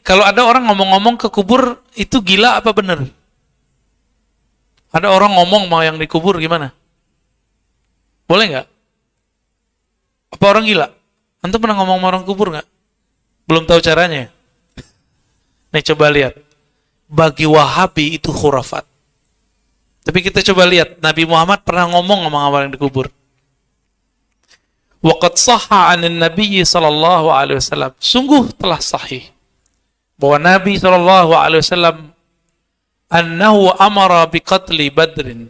Kalau ada orang ngomong-ngomong ke kubur, itu gila apa benar? Ada orang ngomong mau yang dikubur gimana? Boleh nggak? Apa orang gila? Antum pernah ngomong sama orang kubur nggak? Belum tahu caranya? Nih coba lihat. Bagi Wahabi itu khurafat. Tapi kita coba lihat, Nabi Muhammad pernah ngomong sama orang yang dikubur. Waqad sahha 'anin Nabi sallallahu alaihi wasallam. Sungguh telah sahih bahwa Nabi sallallahu alaihi wasallam annahu amara biqatli Badrin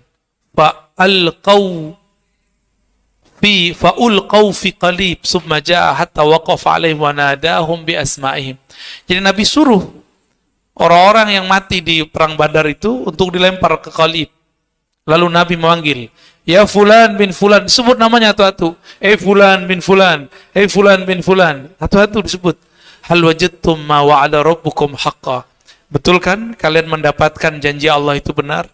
fa'ulqaw fi qalib summa jaa hatta waqafa alaihim wa nadahum bi asma'ihim. Jadi Nabi suruh orang-orang yang mati di perang Badar itu untuk dilempar ke qalib. Lalu Nabi memanggil, ya fulan bin fulan, disebut namanya satu-satu. Fulan bin fulan, fulan bin fulan, satu-satu disebut. Hal wajadtum ma wa'ada rabbukum haqqa. Betul kan kalian mendapatkan janji Allah itu benar?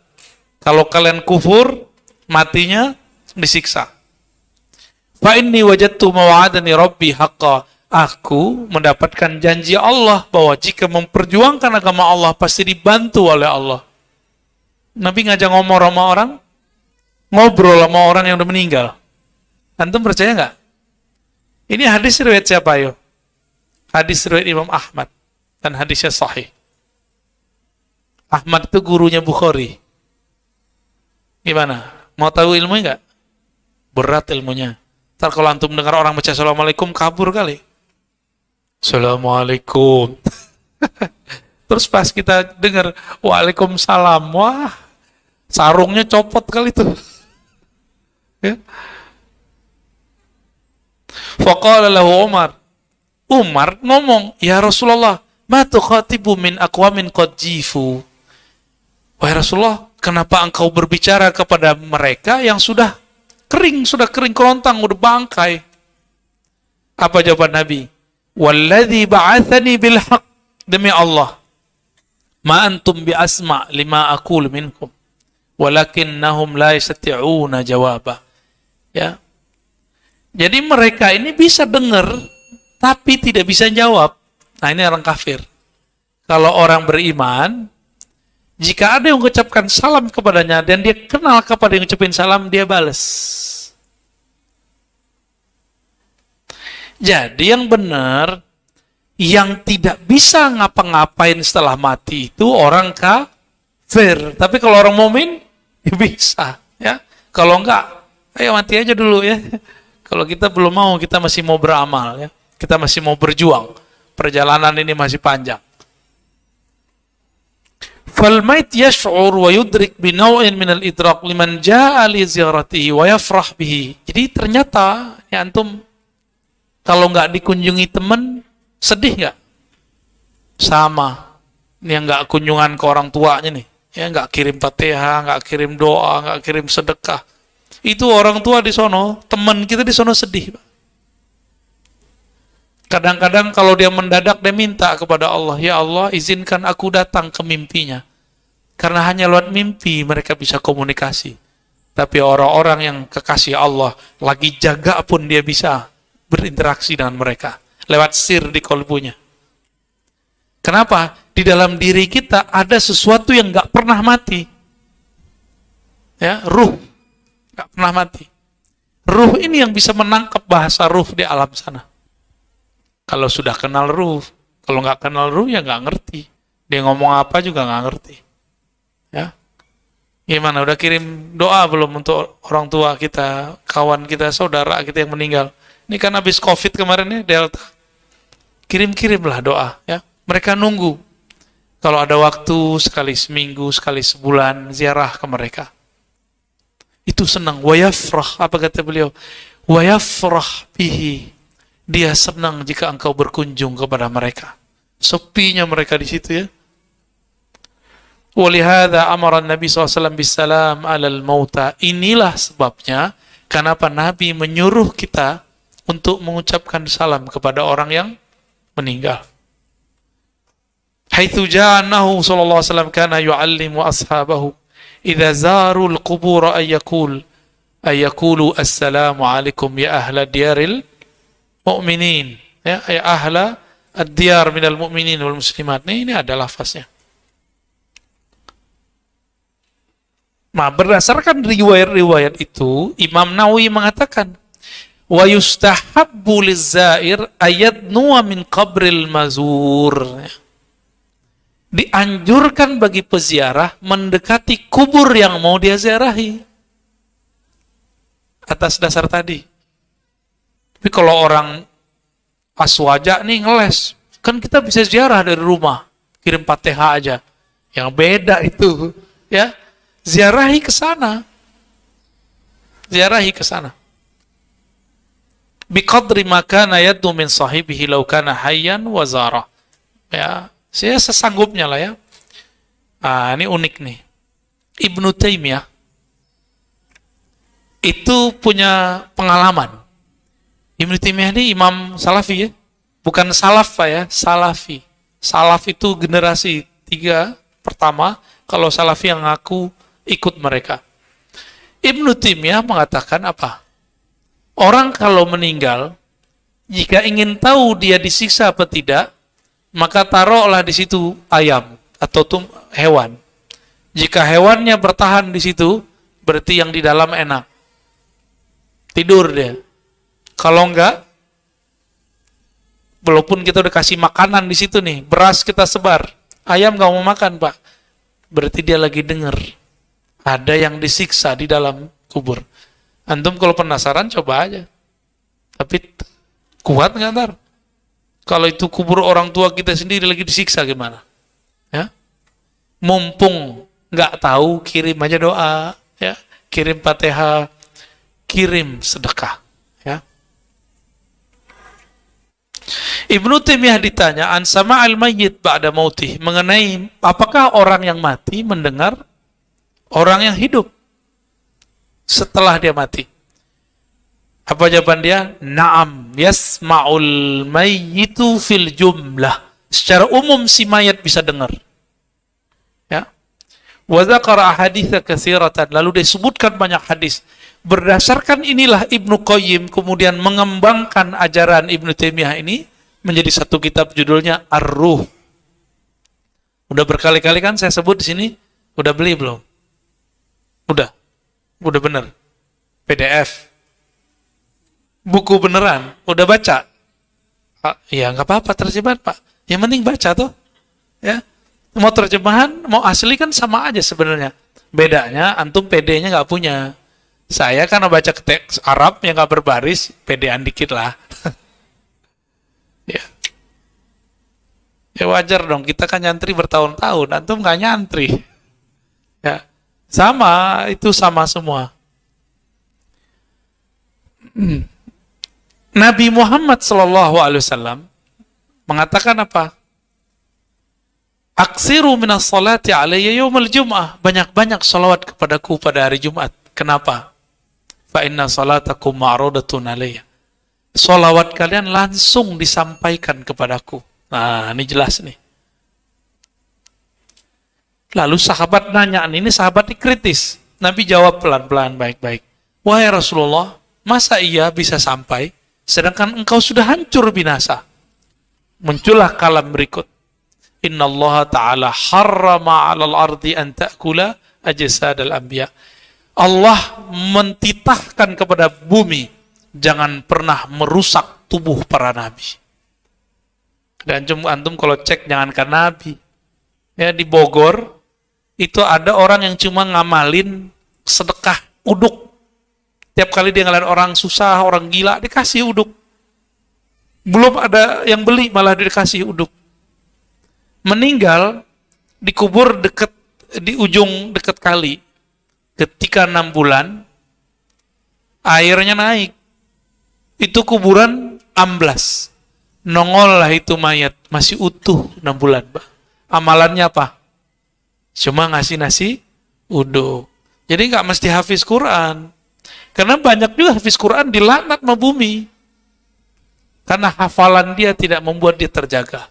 Kalau kalian kufur, matinya disiksa. Fa inni wajadtu ma wa'adani rabbi haqqa. Aku mendapatkan janji Allah bahwa jika memperjuangkan agama Allah pasti dibantu oleh Allah. Nabi ngajak ngomong sama orang, ngobrol sama orang yang udah meninggal. Antum percaya nggak? Ini hadis riwayat siapa ayo? Hadis riwayat Imam Ahmad dan hadisnya sahih. Ahmad itu gurunya Bukhari. Gimana? Mau tahu ilmunya nggak? Berat ilmunya. Ntar kalau antum dengar orang baca Assalamualaikum kabur kali. Assalamualaikum. Terus pas kita dengar Waalaikumsalam, wah, sarungnya copot kali itu. Ya. Faqala lahu Umar. Umar ngomong, "Ya Rasulullah, ma tukhatibu min aqwamin qad jifu?" Wahai Rasulullah, kenapa engkau berbicara kepada mereka yang sudah kering kerontang, udah bangkai? Apa jawaban Nabi? Walladzi ba'atsani bil haqq, demi Allah, ma antum bi asma' lima aqul minkum walakinnahum la yastati'una jawaba. Ya. Jadi mereka ini bisa dengar tapi tidak bisa jawab. Nah, ini orang kafir. Kalau orang beriman, jika ada yang mengucapkan salam kepadanya dan dia kenal kepada yang mengucapkan salam, dia balas. Jadi yang benar, yang tidak bisa ngapa-ngapain setelah mati itu orang kafir. Tapi kalau orang mukmin ya bisa, ya. Kalau enggak, ayo mati aja dulu ya. Kalau kita belum mau, kita masih mau beramal ya. Kita masih mau berjuang. Perjalanan ini masih panjang. Fal mait yash'ur wa yudrik bi naw'in min al-idraq liman jaa'a li ziyaratihi wa yafrah bihi. Jadi ternyata ya antum kalau enggak dikunjungi teman, sedih nggak? Sama. Ini yang nggak kunjungan ke orang tuanya nih. Ya nggak kirim Fatihah, nggak kirim doa, nggak kirim sedekah. Itu orang tua di sono, teman kita di sono sedih. Kadang-kadang kalau dia mendadak, dia minta kepada Allah, ya Allah izinkan aku datang ke mimpinya. Karena hanya lewat mimpi mereka bisa komunikasi. Tapi orang-orang yang kekasih Allah, lagi jaga pun dia bisa berinteraksi dengan mereka. Lewat sir di kolbunya. Kenapa? Di dalam diri kita ada sesuatu yang nggak pernah mati. Ya, ruh nggak pernah mati. Ruh ini yang bisa menangkap bahasa ruh di alam sana. Kalau sudah kenal ruh, kalau nggak kenal ruh ya nggak ngerti. Dia ngomong apa juga nggak ngerti. Ya, gimana? Udah kirim doa belum untuk orang tua kita, kawan kita, saudara kita yang meninggal? Ini kan habis COVID kemarin ya, Delta. Kirim-kirimlah doa ya. Mereka nunggu. Kalau ada waktu sekali seminggu, sekali sebulan ziarah ke mereka. Itu senang. Wa yafrah, apa kata beliau? Wa yafrah bihi. Dia senang jika engkau berkunjung kepada mereka. Sepinya mereka di situ ya. Walihada amara Nabi SAW bisalam alal mauta. Inilah sebabnya kenapa Nabi menyuruh kita untuk mengucapkan salam kepada orang yang meninggal. Haitsu ja'anahu sallallahu alaihi wasallam kana yu'allimu ashabahu idza zarul qubur ayaqulu assalamu alaikum ya ahla diyaril mu'minin ya ahla ad-diyar minal mu'minin wal muslimat. Ini ada lafaznya. Nah, berdasarkan riwayat-riwayat itu, Imam Nawawi mengatakan, wa yustahabbu liz-za'ir ayadnuwa min qabril mazur. Dianjurkan bagi peziarah mendekati kubur yang mau dia ziarahi. Atas dasar tadi. Tapi kalau orang aswaja nih ngeles, kan kita bisa ziarah dari rumah, kirim Fatihah aja. Yang beda itu, ya. Ziarahi ke sana. Ziarahi ke sana. Biqadri ma kana yaddu min sahibihi law kana hayyan wa zara. Ya, saya sesanggupnya lah ya. Ini unik nih. Ibnu Taimiyah itu punya pengalaman. Ibnu Taimiyah ini imam Salafi ya. Bukan salaf Pak ya, Salafi. Salaf itu generasi 3 pertama, kalau Salafi yang ngaku ikut mereka. Ibnu Taimiyah mengatakan apa? Orang kalau meninggal, jika ingin tahu dia disiksa atau tidak, maka taruhlah di situ ayam atau hewan. Jika hewannya bertahan di situ, berarti yang di dalam enak. Tidur dia. Kalau enggak, walaupun kita udah kasih makanan di situ nih, beras kita sebar, ayam nggak mau makan Pak, berarti dia lagi dengar. Ada yang disiksa di dalam kubur. Antum kalau penasaran coba aja. Tapi kuat nggak ntar? Kalau itu kubur orang tua kita sendiri lagi disiksa gimana? Ya, mumpung nggak tahu, kirim aja doa, ya, kirim Fatihah, kirim sedekah, ya. Ibnu Taimiyah ditanya an sama'al mayyit ba'da mautih, mengenai apakah orang yang mati mendengar orang yang hidup setelah dia mati. Apa jawaban dia? Na'am, yasma'ul mayyitu fil jumlah. Secara umum si mayat bisa dengar. Ya. Wa dzakara ahaditsa katsiratan, lalu disebutkan banyak hadis. Berdasarkan inilah Ibnu Qayyim kemudian mengembangkan ajaran Ibnu Taimiyah ini menjadi satu kitab judulnya Ar-Ruh. Udah berkali-kali kan saya sebut di sini, udah beli belum? Udah bener. PDF. Buku beneran. Udah baca? Ya nggak apa-apa terjemahan Pak. Yang penting baca tuh. Ya. Mau terjemahan, mau asli kan sama aja sebenarnya. Bedanya antum PD-nya nggak punya. Saya kan baca teks Arab yang nggak berbaris, PD-an dikit lah. Ya. Ya wajar dong. Kita kan nyantri bertahun-tahun. Antum nggak nyantri. Ya. Sama, itu sama semua. Nabi Muhammad SAW mengatakan apa? Aksiru minas salati alayya yawmal jum'ah. Banyak-banyak salawat kepadaku pada hari Jumat. Kenapa? Fa inna salatakum ma'rudatun alayya. Salawat kalian langsung disampaikan kepadaku. Nah, ini jelas nih. Lalu sahabat nanya, ini sahabat kritis. Nabi jawab pelan-pelan, baik-baik. Wahai Rasulullah, masa iya bisa sampai, sedangkan engkau sudah hancur binasa? Muncullah kalam berikut. Inna Allah Ta'ala harrama 'alal ardi an ta'kula ajsadal anbiya. Allah mentitahkan kepada bumi, jangan pernah merusak tubuh para nabi. Dan antum kalau cek, jangankan nabi. Ya, di Bogor, itu ada orang yang cuma ngamalin sedekah uduk. Tiap kali dia ngeliat orang susah, orang gila, dikasih uduk. Belum ada yang beli, malah dikasih uduk. Meninggal, dikubur di ujung dekat kali. Ketika 6 bulan, airnya naik. Itu kuburan amblas. Nongol lah itu mayat, masih utuh 6 bulan. Amalannya apa? Cuma ngasih nasi uduk. Jadi nggak mesti hafiz Quran. Karena banyak juga hafiz Quran dilaknat sama bumi. Karena hafalan dia tidak membuat dia terjaga.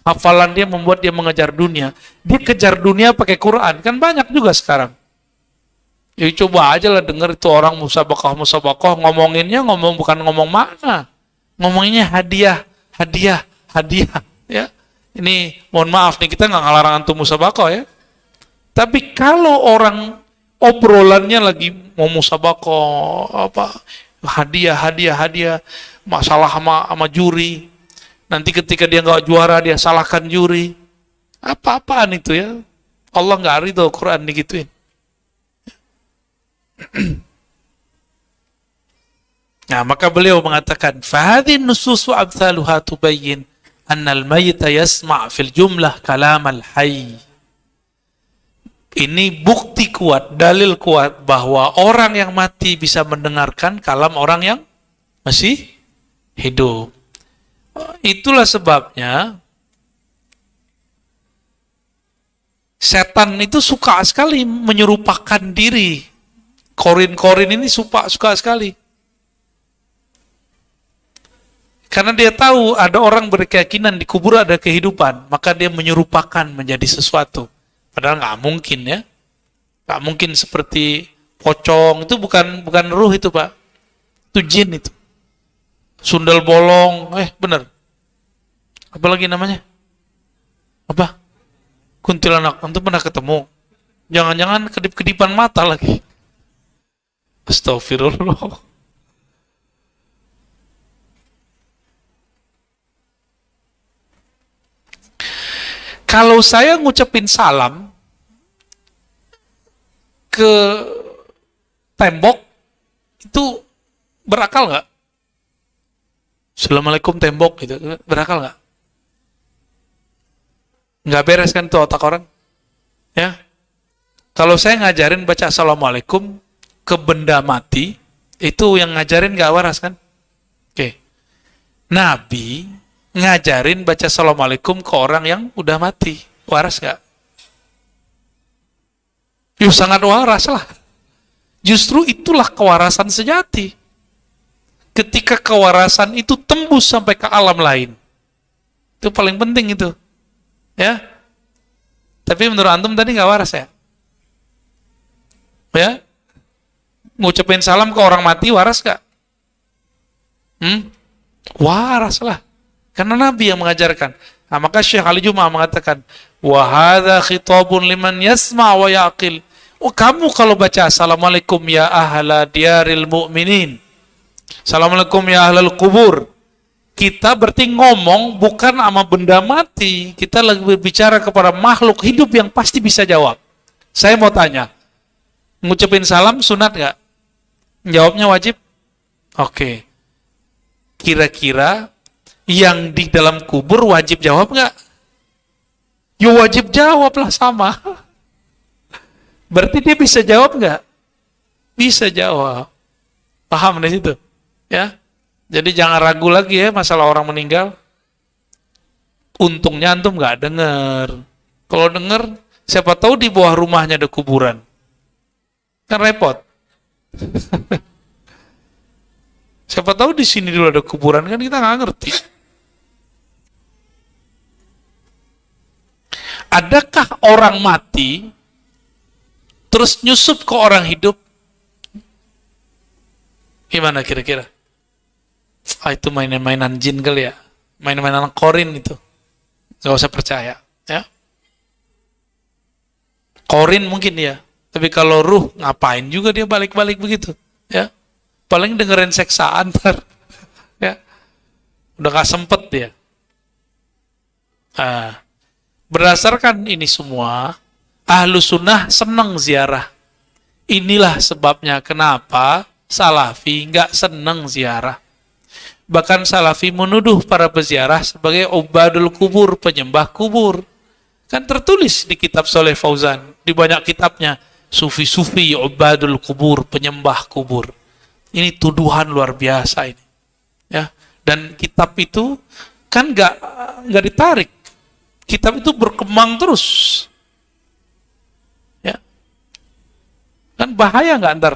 Hafalan dia membuat dia mengejar dunia. Dia kejar dunia pakai Quran. Kan banyak juga sekarang. Ya coba aja lah denger itu orang musabakoh, ngomonginnya bukan ngomong makna. Ngomonginnya hadiah. hadiah, ya. Ini mohon maaf nih, kita nggak ngelarang antum musabaqah ya. Tapi kalau orang obrolannya lagi mau musabaqah, apa hadiah, masalah sama juri, nanti ketika dia nggak juara dia salahkan juri, apa-apaan itu ya. Allah nggak ridho Quran digituin. Nah, maka beliau mengatakan, "Fahadhin nususu amthaluha tubayyin anna al-mayyita yasma' fil jumlah kalam al-hayy." Ini bukti kuat, dalil kuat bahwa orang yang mati bisa mendengarkan kalam orang yang masih hidup. Itulah sebabnya setan itu suka sekali menyerupakan diri. Korin-korin ini suka sekali. Karena dia tahu ada orang berkeyakinan di kubur ada kehidupan, maka dia menyerupakan menjadi sesuatu. Padahal nggak mungkin ya. Nggak mungkin seperti pocong, itu bukan ruh itu Pak. Itu jin itu. Sundel bolong, bener. Apa lagi namanya? Apa? Kuntilanak. Antum pernah ketemu? Jangan-jangan kedip-kedipan mata lagi. Astagfirullah. Kalau saya ngucapin salam ke tembok, itu berakal nggak? Assalamualaikum tembok, gitu, berakal nggak? Nggak beres kan tuh otak orang? Ya. Kalau saya ngajarin baca assalamualaikum ke benda mati, itu yang ngajarin nggak waras kan? Oke. Nabi ngajarin baca assalamualaikum ke orang yang udah mati, waras gak? Yuk sangat waras lah. Justru itulah kewarasan sejati. Ketika kewarasan itu tembus sampai ke alam lain, itu paling penting itu, ya. Tapi menurut antum tadi nggak waras ya? Ya, ngucapin salam ke orang mati waras gak? Waras lah. Karena Nabi yang mengajarkan. Nah, maka Syekh Ali Jum'ah mengatakan, wa hadza khitabun liman yasma' wa yaqil. Oh, kamu kalau baca assalamualaikum ya ahla diyaril mu'minin. Assalamualaikum ya ahlal kubur. Kita berarti ngomong bukan sama benda mati. Kita lagi berbicara kepada makhluk hidup yang pasti bisa jawab. Saya mau tanya, ngucapin salam sunat nggak? Jawabnya wajib? Oke. Kira-kira yang di dalam kubur wajib jawab nggak? Ya wajib jawab lah, sama. Berarti dia bisa jawab nggak? Bisa jawab. Paham di situ? Ya. Jadi jangan ragu lagi ya masalah orang meninggal. Untungnya antum nggak dengar. Kalau dengar, siapa tahu di bawah rumahnya ada kuburan. Kan repot. Siapa tahu di sini dulu ada kuburan, kan kita nggak ngerti. Adakah orang mati terus nyusup ke orang hidup? Gimana kira-kira? Itu mainan-mainan jin kali ya, mainan-mainan korin itu. Gak usah percaya, ya. Korin mungkin ya, tapi kalau ruh ngapain juga dia balik-balik begitu, ya. Paling dengerin seksaan ntar, ya. Udah gak sempet dia. Berdasarkan ini semua, ahlu sunnah senang ziarah. Inilah sebabnya kenapa salafi nggak senang ziarah. Bahkan salafi menuduh para peziarah sebagai ubadul kubur, penyembah kubur. Kan tertulis di kitab Soleh Fauzan, di banyak kitabnya, sufi-sufi ubadul kubur, penyembah kubur. Ini tuduhan luar biasa ini. Ya, dan kitab itu kan nggak ditarik. Kitab itu berkembang terus. Ya. Kan bahaya nggak ntar?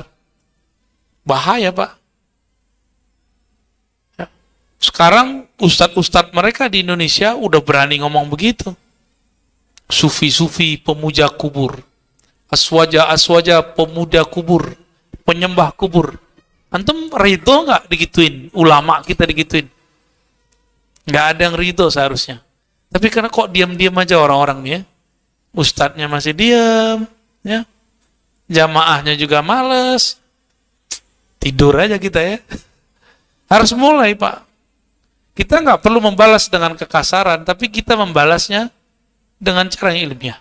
Bahaya, Pak. Ya. Sekarang ustadz-ustadz mereka di Indonesia udah berani ngomong begitu. Sufi-sufi pemuja kubur. Aswaja-aswaja pemuda kubur. Penyembah kubur. Antum ridho nggak digituin? Ulama kita digituin? Nggak ada yang ridho seharusnya. Tapi karena kok diam-diam aja orang-orang nih ya. Ustadznya masih diam, ya. Jamaahnya juga males. Tidur aja kita ya. Harus mulai, Pak. Kita nggak perlu membalas dengan kekasaran, tapi kita membalasnya dengan cara yang ilmiah.